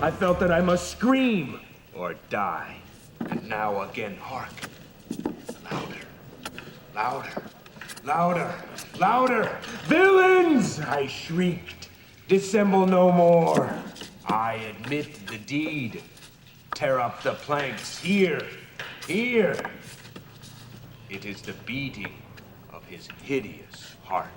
I felt that I must scream or die. And now again, hark. Louder, louder, louder, louder. Villains, I shrieked. Dissemble no more. I admit the deed. Tear up the planks. Here. It is the beating of his hideous heart.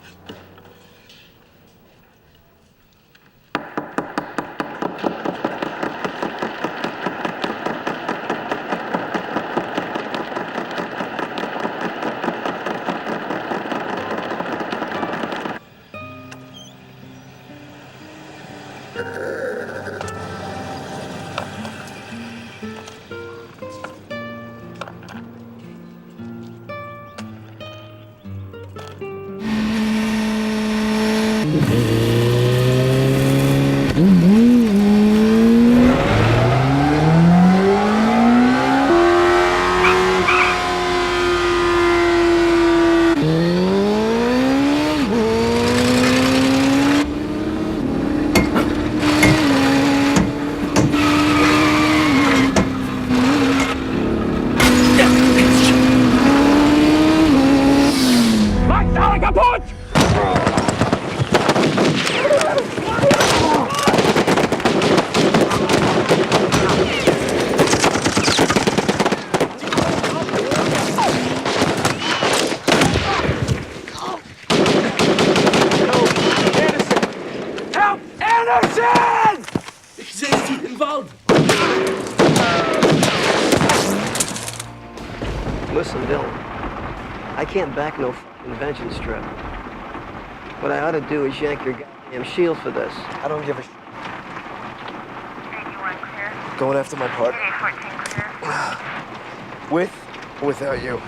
Listen, Bill, I can't back no fucking vengeance trip. What I ought to do is yank your goddamn shield for this. I don't give a shit. 81 clear. Going after my partner. 14 clear. With or without you?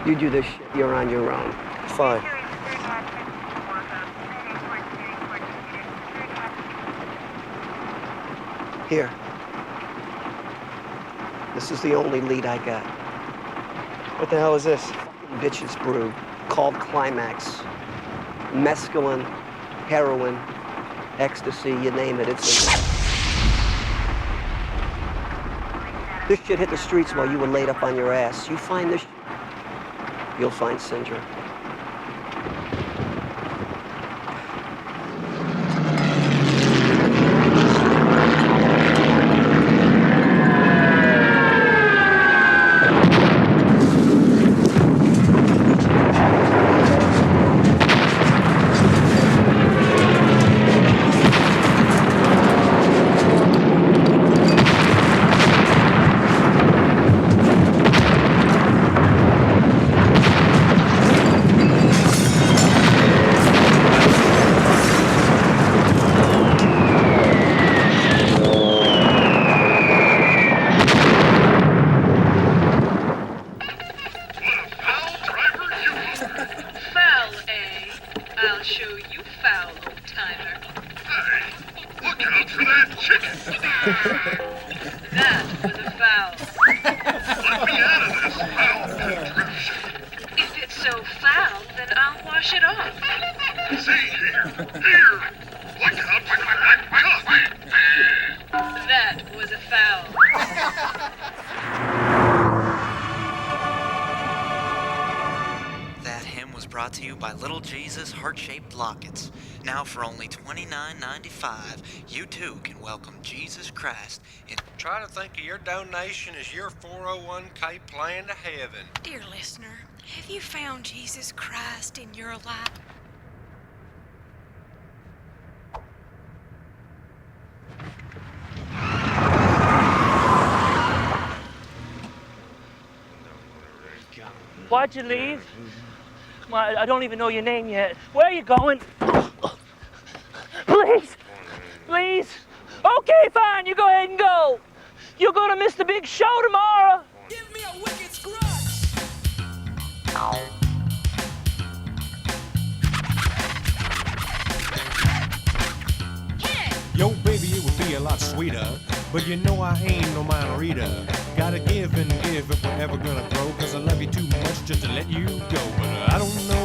You do this shit, you're on your own. Fine. Here. This is the only lead I got. What the hell is this? Fucking bitch's brew called Climax. Mescaline, heroin, ecstasy, you name it, it's in. This shit hit the streets while you were laid up on your ass. You find this shit, you'll find Syndra. I'll show you foul, old-timer. Hey, look out for that chicken! That was a foul. Let me out of this foul contraption! If it's so foul, then I'll wash it off. See here! Look out for that cup! That was a foul. That hymn was brought to you by Little Jesus Heart-Shaped Lockets. Now for only $29.95, you too can welcome Jesus Christ in... Try to think of your donation as your 401k plan to heaven. Dear listener, have you found Jesus Christ in your life? Why'd you leave? Come on, I don't even know your name yet. Where are you going? Please! Please! Okay, fine, you go ahead and go. You're gonna miss the big show tomorrow. Give me a wicked scratch! Yo, baby, it would be a lot sweeter, but you know I ain't no mind reader. Gotta give and give if we're ever gonna grow, cause I love you too much just to let you go. But I don't know